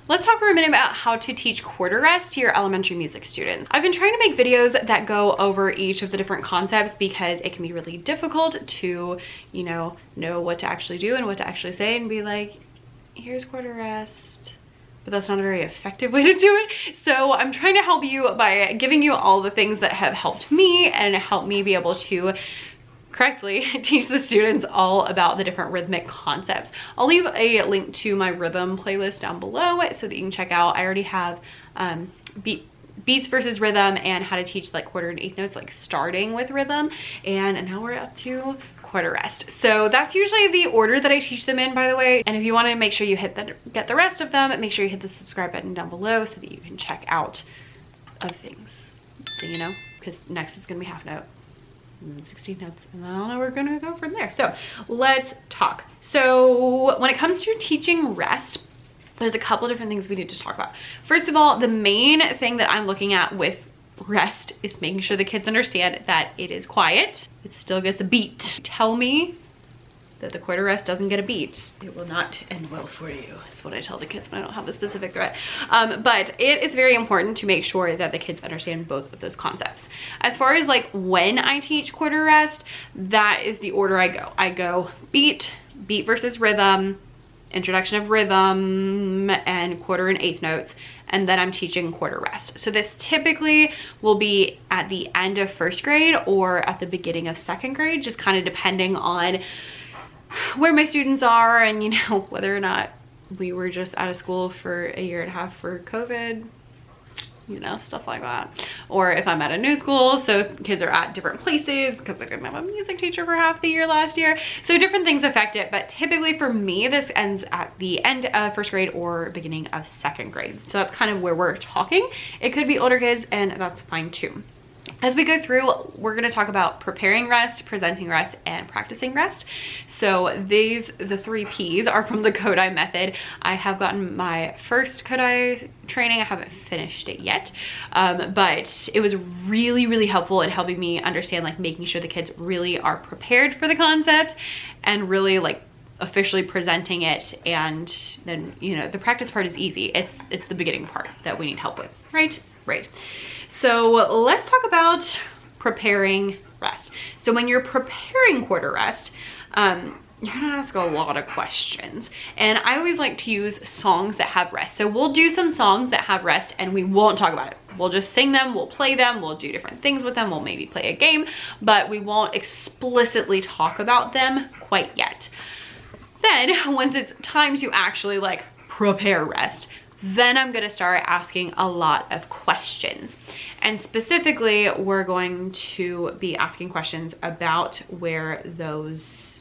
let's talk for a minute about how to teach quarter rest to your elementary music students. I've been trying to make videos that go over each of the different concepts because it can be really difficult to, you know what to actually do and what to actually say and be like, here's quarter rest. But that's not a very effective way to do it. So I'm trying to help you by giving you all the things that have helped me and helped me be able to correctly teach the students all about the different rhythmic concepts. I'll leave a link to my rhythm playlist down below so that you can check out. I already have beats versus rhythm and how to teach like quarter and eighth notes, like starting with rhythm, and now we're up to quarter rest. So that's usually the order that I teach them in, by the way. And if you want to make sure you get the rest of them, make sure you hit the subscribe button down below so that you can check out other things, you know, because next is gonna be half note, 16 notes, and then I don't know where we're gonna go from there. So let's talk. So when it comes to teaching rest, there's a couple different things we need to talk about. First of all, the main thing that I'm looking at with rest is making sure the kids understand that it is quiet. It still gets a beat. Tell me that the quarter rest doesn't get a beat, it will not end well for you. That's what I tell the kids when I don't have a specific threat. But it is very important to make sure that the kids understand both of those concepts. As far as like when I teach quarter rest, that is the order I go. I go beat versus rhythm, introduction of rhythm, and quarter and eighth notes, and then I'm teaching quarter rest. So this typically will be at the end of first grade or at the beginning of second grade, just kind of depending on where my students are and, you know, whether or not we were just out of school for a year and a half for COVID, you know, stuff like that. Or if I'm at a new school, so kids are at different places because I didn't have a music teacher for half the year last year. So different things affect it, but typically for me, this ends at the end of first grade or beginning of second grade. So that's kind of where we're talking. It could be older kids, and that's fine too. As we go through, we're going to talk about preparing rest, presenting rest, and practicing rest. So the 3 Ps are from the Kodai method. I have gotten my first Kodai training. I haven't finished it yet, but it was really, really helpful in helping me understand, like, making sure the kids really are prepared for the concept and really like officially presenting it. And then, you know, the practice part is easy. It's the beginning part that we need help with, right? Right. So let's talk about preparing rest. So when you're preparing quarter rest, you're gonna ask a lot of questions. And I always like to use songs that have rest. So we'll do some songs that have rest and we won't talk about it. We'll just sing them, we'll play them, we'll do different things with them, we'll maybe play a game, but we won't explicitly talk about them quite yet. Then once it's time to actually like prepare rest, then I'm gonna start asking a lot of questions. And specifically, we're going to be asking questions about where those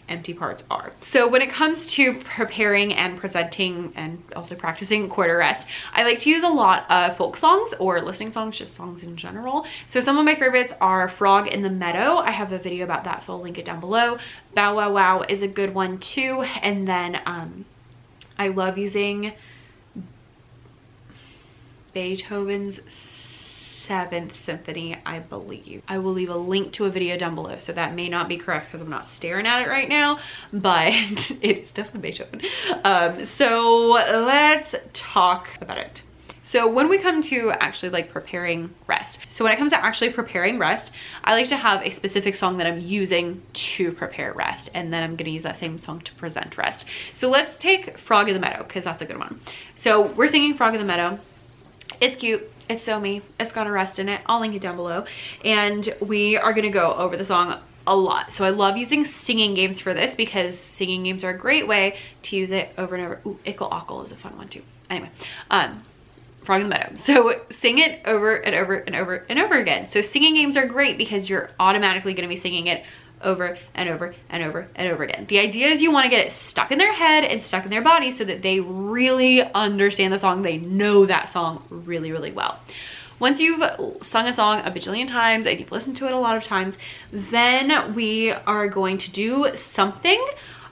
empty parts are. So when it comes to preparing and presenting and also practicing quarter rest, I like to use a lot of folk songs or listening songs, just songs in general. So some of my favorites are Frog in the Meadow. I have a video about that, so I'll link it down below. Bow Wow Wow is a good one too. And then I love using Beethoven's 7th Symphony, I believe. I will leave a link to a video down below, so that may not be correct because I'm not staring at it right now, but it's definitely Beethoven. So let's talk about it. So when we come to actually like preparing rest, so when it comes to actually preparing rest, I like to have a specific song that I'm using to prepare rest, and then I'm gonna use that same song to present rest. So let's take Frog in the Meadow, because that's a good one. So we're singing Frog in the Meadow. It's cute, it's so me, it's got a rest in it. I'll link it down below. And we are gonna go over the song a lot. So I love using singing games for this because singing games are a great way to use it over and over. Ooh, Ickle Ockle is a fun one too. Anyway, Frog in the Meadow. So sing it over and over and over and over again. So singing games are great because you're automatically gonna be singing it over and over and over and over again. The idea is you want to get it stuck in their head and stuck in their body so that they really understand the song. They know that song really, really well. Once you've sung a song a bajillion times and you've listened to it a lot of times, then we are going to do something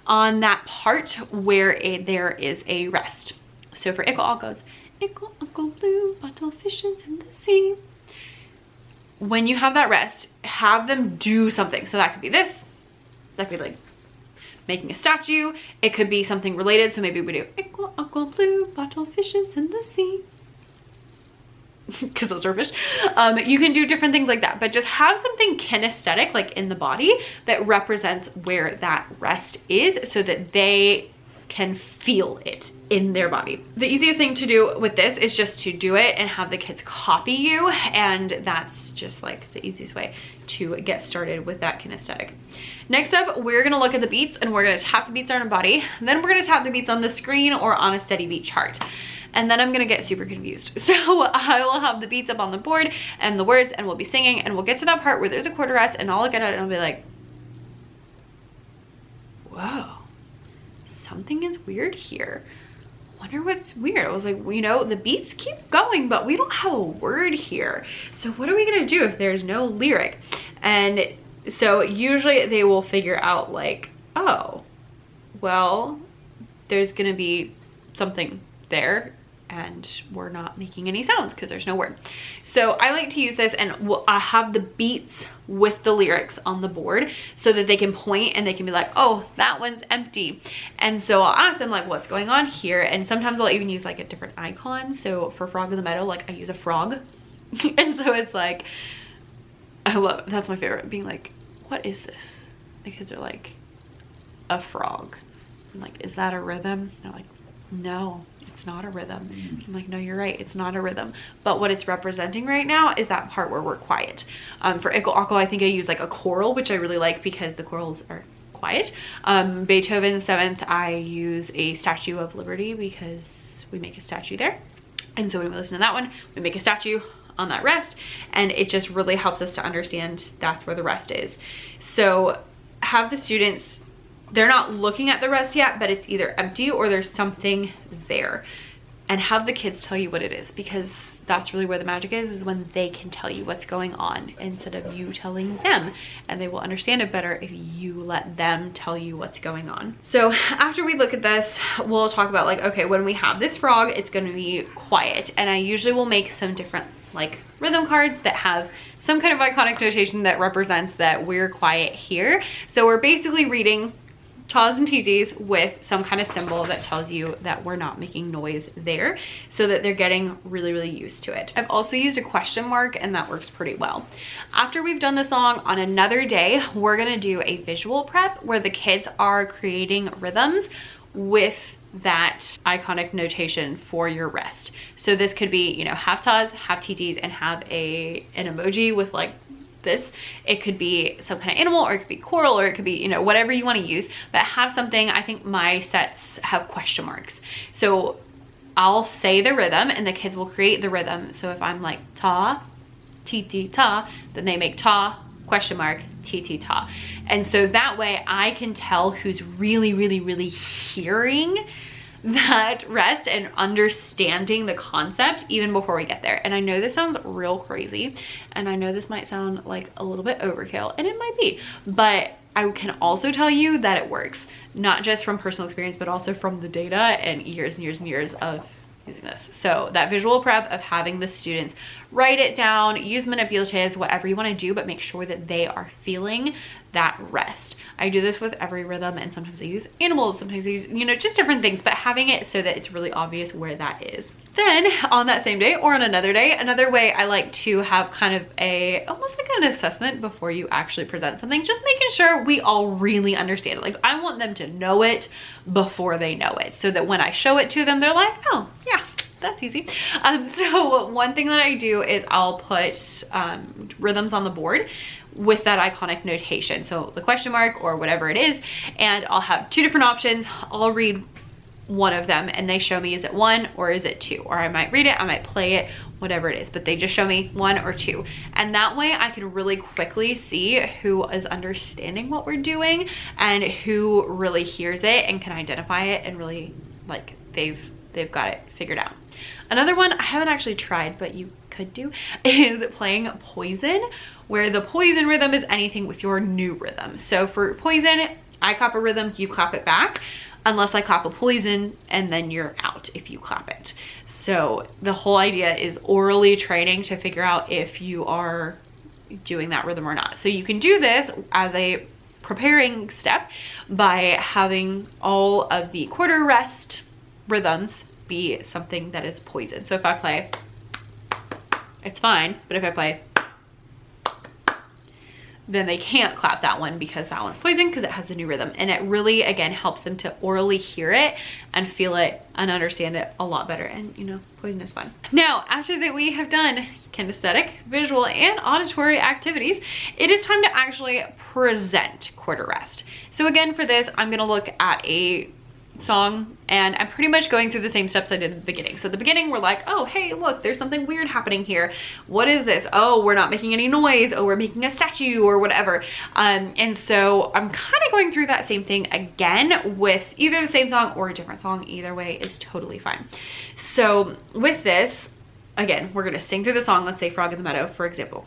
on that part where there is a rest. So for Ickle All goes, Ickle Uckle blue bottle fishes in the sea. When you have that rest, have them do something. So that could be this. That could be like making a statue. It could be something related. So maybe we do aqua, aqua, blue, bottle fishes in the sea. Because those are fish. You can do different things like that, but just have something kinesthetic, like in the body, that represents where that rest is so that they can feel it in their body. The easiest thing to do with this is just to do it and have the kids copy you, and that's just like the easiest way to get started with that kinesthetic. Next up, we're gonna look at the beats, and we're gonna tap the beats on our body. Then we're gonna tap the beats on the screen or on a steady beat chart. And then I'm gonna get super confused. So I will have the beats up on the board and the words, and we'll be singing, and we'll get to that part where there's a quarter rest, and I'll look at it and I'll be like, whoa, something is weird here. Wonder what's weird. I was like, well, you know, the beats keep going, but we don't have a word here. So what are we gonna do if there's no lyric? And so usually they will figure out like, oh, well, there's gonna be something there and we're not making any sounds because there's no word. So I like to use this, and I have the beats with the lyrics on the board so that they can point and they can be like, oh, that one's empty. And so I'll ask them like, what's going on here? And sometimes I'll even use like a different icon. So for Frog in the Meadow, like I use a frog. And so it's like, I love, that's my favorite, being like, what is this? The kids are like, a frog. I'm like, is that a rhythm? And they're like, no, it's not a rhythm. I'm like, no, you're right, it's not a rhythm. But what it's representing right now is that part where we're quiet. For Ickle Ockle, I think I use like a choral, which I really like because the chorals are quiet. Beethoven's 7th, I use a Statue of Liberty because we make a statue there. And so when we listen to that one, we make a statue on that rest, and it just really helps us to understand that's where the rest is. So have the students, they're not looking at the rest yet, but it's either empty or there's something there, and have the kids tell you what it is, because that's really where the magic is when they can tell you what's going on instead of you telling them, and they will understand it better if you let them tell you what's going on. So after we look at this, we'll talk about like, okay, when we have this frog, it's going to be quiet, and I usually will make some different like rhythm cards that have some kind of iconic notation that represents that we're quiet here. So we're basically reading taws and TTs with some kind of symbol that tells you that we're not making noise there, so that they're getting really, really used to it. I've also used a question mark, and that works pretty well. After we've done the song, on another day, we're gonna do a visual prep where the kids are creating rhythms with that iconic notation for your rest. So this could be, you know, half taws, half TTs, and have an emoji with like this. It could be some kind of animal, or it could be coral, or it could be, you know, whatever you want to use, but have something. I think my sets have question marks. So I'll say the rhythm and the kids will create the rhythm. So if I'm like ta, TT ta, then they make ta, question mark, TT ta. And so that way I can tell who's really, really, really hearing that rest and understanding the concept even before we get there. And I know this sounds real crazy, and I know this might sound like a little bit overkill, and it might be, but I can also tell you that it works, not just from personal experience, but also from the data and years and years and years of using this. So that visual prep of having the students write it down, use manipulatives, whatever you want to do, but make sure that they are feeling that rest. I do this with every rhythm, and sometimes I use animals, sometimes I use, you know, just different things, but having it so that it's really obvious where that is. Then on that same day or on another day, another way I like to have kind of a, almost like an assessment before you actually present something, just making sure we all really understand it. Like I want them to know it before they know it, so that when I show it to them, they're like, oh yeah, that's easy. So one thing that I do is I'll put rhythms on the board with that iconic notation. So the question mark or whatever it is, and I'll have two different options. I'll read one of them and they show me, is it one or is it two? Or I might read it, I might play it, whatever it is, but they just show me one or two. And that way I can really quickly see who is understanding what we're doing and who really hears it and can identify it and really like they've got it figured out. Another one I haven't actually tried, but you could do, is playing Poison, where the Poison rhythm is anything with your new rhythm. So for Poison, I clap a rhythm, you clap it back, unless I clap a Poison, and then you're out if you clap it. So the whole idea is orally training to figure out if you are doing that rhythm or not. So you can do this as a preparing step by having all of the quarter rest rhythms be something that is poison. So if I play, it's fine, but if I play, then they can't clap that one because that one's poison because it has the new rhythm. And it really, again, helps them to orally hear it and feel it and understand it a lot better. And you know, poison is fun. Now, after that we have done kinesthetic, visual, and auditory activities, it is time to actually present quarter rest. So again, for this, I'm gonna look at a song and I'm pretty much going through the same steps I did at the beginning. So at the beginning we're like, oh hey, look, there's something weird happening here. What is this? Oh, we're not making any noise. Oh, we're making a statue or whatever. And so I'm kind of going through that same thing again with either the same song or a different song. Either way is totally fine. So with this, again, we're gonna sing through the song. Let's say Frog in the Meadow, for example.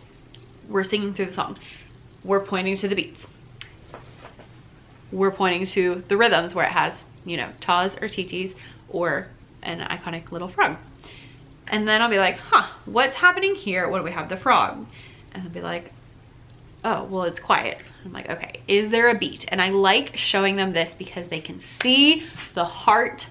We're singing through the song. We're pointing to the beats. We're pointing to the rhythms where it has, you know, tas or titis or an iconic little frog. And then I'll be like, huh, what's happening here? What do we have? The frog. And they'll be like, oh, well, it's quiet. I'm like, okay, is there a beat? And I like showing them this because they can see the heart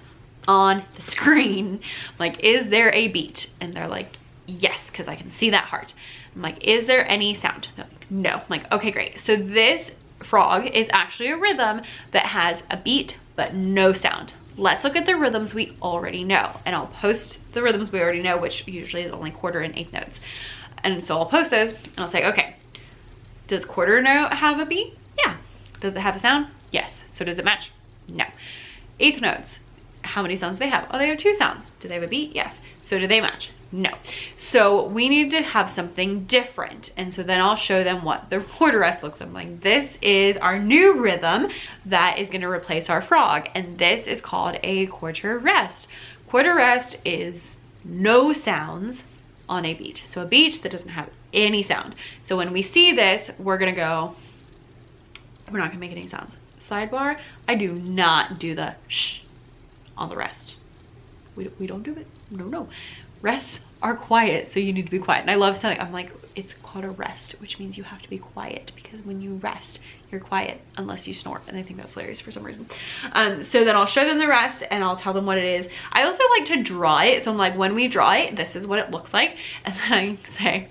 on the screen. Like, is there a beat? And they're like, yes, because I can see that heart. I'm like, is there any sound? They're like, no. I'm like, okay, great. So this frog is actually a rhythm that has a beat but no sound. Let's look at the rhythms we already know. And I'll post the rhythms we already know, which usually is only quarter and eighth notes. And so I'll post those and I'll say, okay, does quarter note have a beat? Yeah. Does it have a sound? Yes. So does it match? No. Eighth notes, how many sounds do they have? Oh, they have 2 sounds. Do they have a beat? Yes. So do they match? No. So we need to have something different. And so then I'll show them what the quarter rest looks like. I'm like, this is our new rhythm that is going to replace our frog. And this is called a quarter rest. Quarter rest is no sounds on a beat. So a beat that doesn't have any sound. So when we see this, we're going to go, we're not going to make any sounds. Sidebar, I do not do the shh on the rest. We don't do it. No. Rests are quiet, so you need to be quiet. And I love telling, I'm like, it's called a rest, which means you have to be quiet because when you rest, you're quiet unless you snort. And I think that's hilarious for some reason. So then I'll show them the rest and I'll tell them what it is. I also like to draw it. So I'm like, when we draw it, this is what it looks like. And then I say,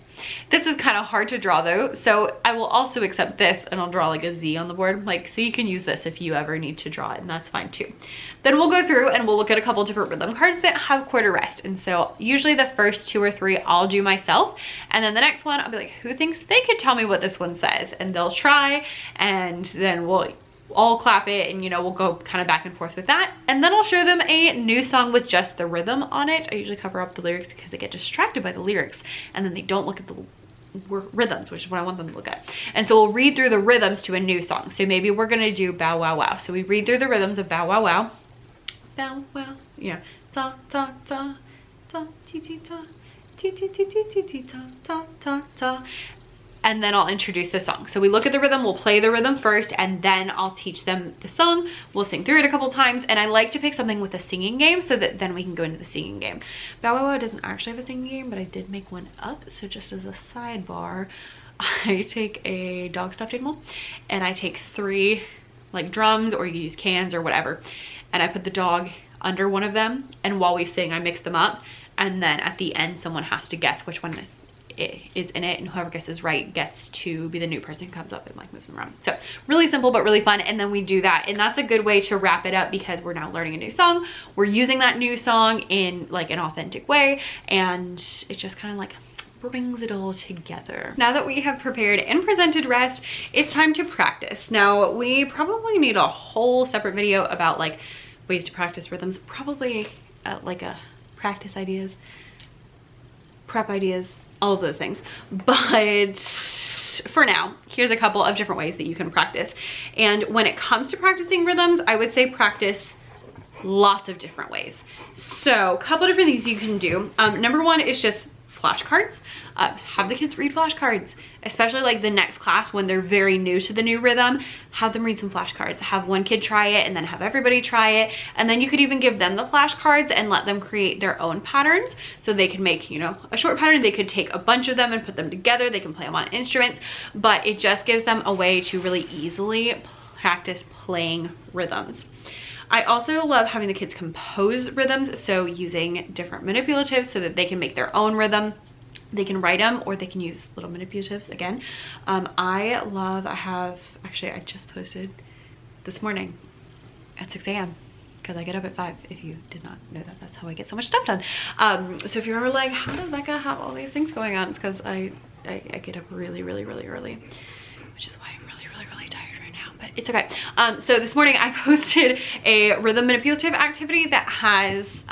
this is kind of hard to draw though. So I will also accept this and I'll draw like a Z on the board. Like, so you can use this if you ever need to draw it and that's fine too. Then we'll go through and we'll look at a couple different rhythm cards that have quarter rest. And so usually the first 2 or 3 I'll do myself. And then the next one, I'll be like, who thinks they could tell me what this one says? And they'll try and then we'll all clap it and, you know, we'll go kind of back and forth with that. And then I'll show them a new song with just the rhythm on it. I usually cover up the lyrics because they get distracted by the lyrics and then they don't look at the rhythms, which is what I want them to look at. And so we'll read through the rhythms to a new song. So maybe we're gonna do Bow Wow Wow. So we read through the rhythms of Bow Wow Wow. Bow Wow, yeah. Ta ta ta ta ti ti ta ti ti ti ti ti ti ta ta ta ta. And then I'll introduce the song. So we look at the rhythm, we'll play the rhythm first, and then I'll teach them the song. We'll sing through it a couple times, and I like to pick something with a singing game so that then we can go into the singing game. Bow Wow Wow doesn't actually have a singing game, but I did make one up. So just as a sidebar, I take a dog stuffed animal, and I take 3 like drums, or you use cans or whatever, and I put the dog under one of them, and while we sing, I mix them up, and then at the end, someone has to guess which one is in it, and whoever guesses right gets to be the new person who comes up and like moves them around. So really simple but really fun. And then we do that, and that's a good way to wrap it up because we're now learning a new song, we're using that new song in like an authentic way, and it just kind of like brings it all together. Now that we have prepared and presented rest, it's time to practice. Now we probably need a whole separate video about like ways to practice rhythms, probably like a practice ideas, prep ideas, all of those things. But for now, here's a couple of different ways that you can practice. And when it comes to practicing rhythms, I would say practice lots of different ways. So a couple different things you can do. Number one is just flashcards. Have the kids read flashcards, especially like the next class when they're very new to the new rhythm. Have them read some flashcards. Have one kid try it and then have everybody try it. And then you could even give them the flashcards and let them create their own patterns. So they can make, you know, a short pattern. They could take a bunch of them and put them together. They can play them on instruments, but it just gives them a way to really easily practice playing rhythms. I also love having the kids compose rhythms, so using different manipulatives so that they can make their own rhythm. They can write them or they can use little manipulatives again. I just posted this morning at 6 a.m. because I get up at 5. If you did not know that, that's how I get so much stuff done. So if you were like, how does Becca have all these things going on? It's because I get up really early, which is why I'm really tired right now, but it's okay. So this morning I posted a rhythm manipulative activity that has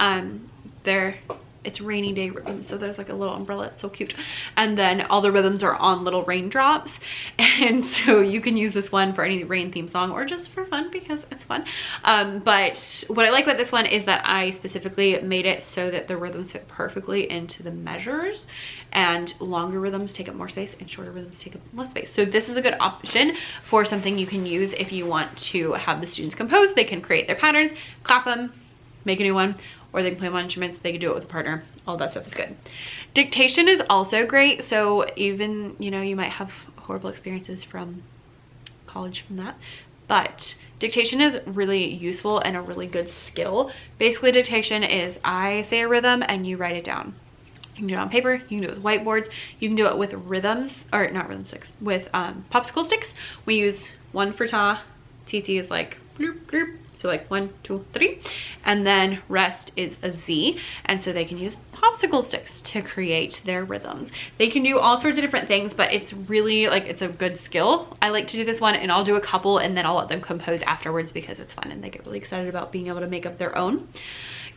it's rainy day rhythms, so there's like a little umbrella. It's so cute, and then all the rhythms are on little raindrops, and so you can use this one for any rain theme song or just for fun because it's fun. But what I like about this one is that I specifically made it so that the rhythms fit perfectly into the measures, and longer rhythms take up more space and shorter rhythms take up less space. So this is a good option for something you can use if you want to have the students compose. They can create their patterns, clap them, make a new one, or they can play them on instruments. They can do it with a partner. All that stuff is good. Dictation is also great. So even, you know, you might have horrible experiences from college from that, but dictation is really useful and a really good skill. Basically, dictation is I say a rhythm and you write it down. You can do it on paper, you can do it with whiteboards, you can do it with rhythms, or not rhythm sticks, with popsicle sticks. We use one for ta, TT is like bloop, bloop. So like 1, 2, 3, and then rest is a Z, and so they can use popsicle sticks to create their rhythms. They can do all sorts of different things, but it's really like, it's a good skill. I like to do this one, and I'll do a couple and then I'll let them compose afterwards because it's fun and they get really excited about being able to make up their own.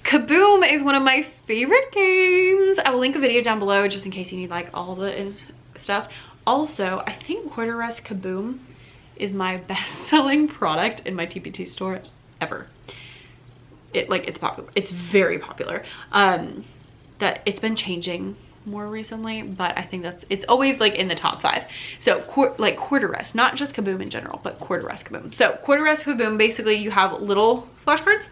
Kaboom is one of my favorite games. I will link a video down below just in case you need like all the stuff. Also, I think Quarter Rest Kaboom is my best-selling product in my TPT store ever. It's popular. It's very popular. That it's been changing more recently, but I think it's always like in the top 5. So Quarter Rest, not just Kaboom in general, but Quarter Rest Kaboom. So Quarter Rest Kaboom, basically you have little flashcards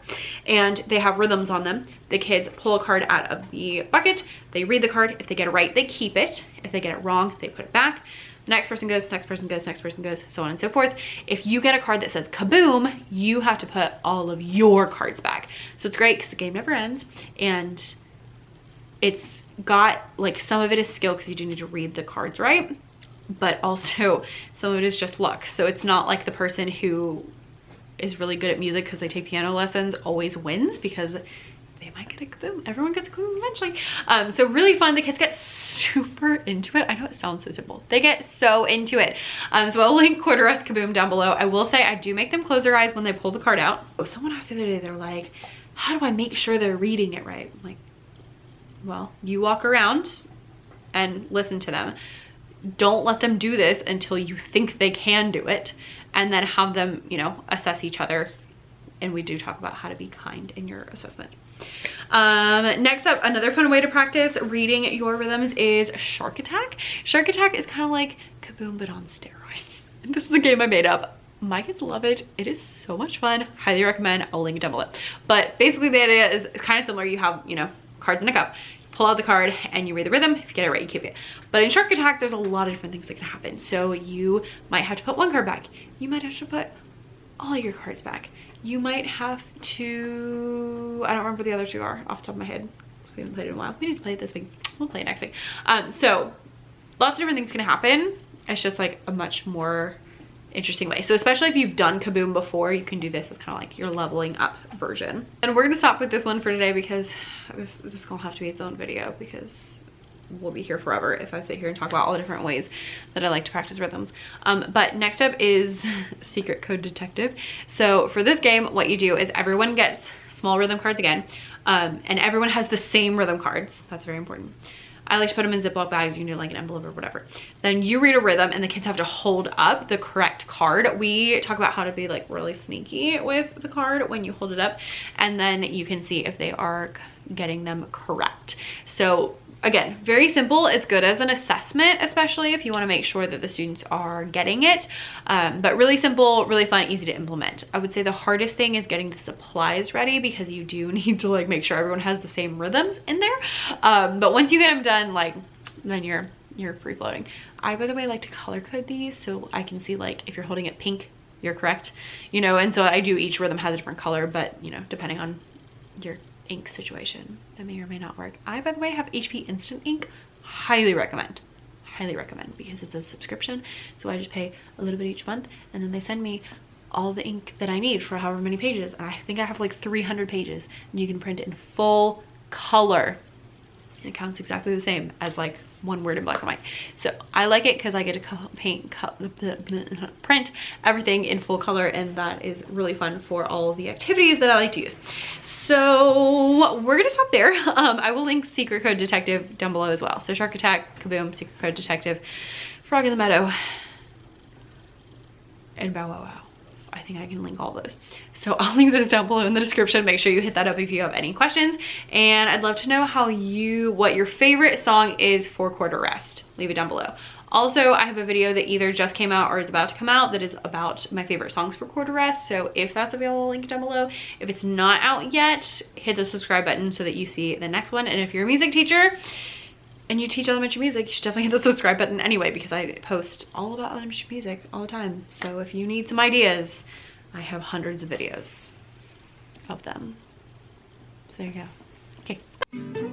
and they have rhythms on them. The kids pull a card out of the bucket, they read the card. If they get it right, they keep it. If they get it wrong, they put it back. The next person goes, next person goes, next person goes, so on and so forth. If you get a card that says Kaboom, you have to put all of your cards back. So it's great because the game never ends, and it's got like, some of it is skill because you do need to read the cards right, but also some of it is just luck. So it's not like the person who is really good at music because they take piano lessons always wins, because they might get a Kaboom. Everyone gets a Kaboom eventually. So really fun. The kids get super into it. I know it sounds so simple. They get so into it. So I'll link Quarter Rest Kaboom down below. I will say I do make them close their eyes when they pull the card out. Oh, someone asked the other day, they're like, how do I make sure they're reading it right? I'm like, well, you walk around and listen to them. Don't let them do this until you think they can do it, and then have them, you know, assess each other. And we do talk about how to be kind in your assessment. Next up, another fun way to practice reading your rhythms is Shark Attack. Shark Attack is kind of like Kaboom but on steroids. And this is a game I made up. My kids love it. It is so much fun. Highly recommend. I'll link it down below. But basically the idea is kind of similar. You have, you know, cards in a cup. Pull out the card and you read the rhythm. If you get it right, you keep it. But in Shark Attack, there's a lot of different things that can happen. So you might have to put one card back. You might have to put all your cards back. You might have to, I don't remember the other 2 are off the top of my head. We haven't played it in a while. We need to play it this week. We'll play it next week. So lots of different things can happen. It's just like a much more interesting way. So especially if you've done Kaboom before, you can do this as kind of like your leveling up version. And we're gonna stop with this one for today because this is gonna have to be its own video, because we'll be here forever if I sit here and talk about all the different ways that I like to practice rhythms. But next up is Secret Code Detective. So for this game, what you do is everyone gets small rhythm cards again, and everyone has the same rhythm cards. That's very important. I like to put them in Ziploc bags. You can do like an envelope or whatever. Then you read a rhythm and the kids have to hold up the correct card. We talk about how to be like really sneaky with the card when you hold it up, and then you can see if they are getting them correct. So Again, very simple. It's good as an assessment, especially if you want to make sure that the students are getting it. But really simple, really fun, easy to implement. I would say the hardest thing is getting the supplies ready, because you do need to like make sure everyone has the same rhythms in there. But once you get them done, like, then you're free floating. I, by the way, like to color code these so I can see like if you're holding it pink, you're correct, you know, and so I do, each rhythm has a different color, but you know, depending on your ink situation, that may or may not work. I, by the way, have HP Instant Ink. Highly recommend, because it's a subscription. So I just pay a little bit each month, and then they send me all the ink that I need for however many pages. And I think I have like 300 pages, and you can print it in full color. And it counts exactly the same as like one word in black and white. So I like it because I get to print everything in full color, and that is really fun for all of the activities that I like to use. So we're gonna stop there. I will link Secret Code Detective down below as well. So Shark Attack, Kaboom, Secret Code Detective, Frog in the Meadow, and Bow Wow Wow. I think I can link all those. So I'll link those down below in the description. Make sure you hit that up if you have any questions. And I'd love to know what your favorite song is for quarter rest. Leave it down below. Also, I have a video that either just came out or is about to come out that is about my favorite songs for quarter rest. So if that's available, link it down below. If it's not out yet, hit the subscribe button so that you see the next one. And if you're a music teacher and you teach elementary music, you should definitely hit the subscribe button anyway, because I post all about elementary music all the time. So if you need some ideas, I have hundreds of videos of them. So there you go. Okay.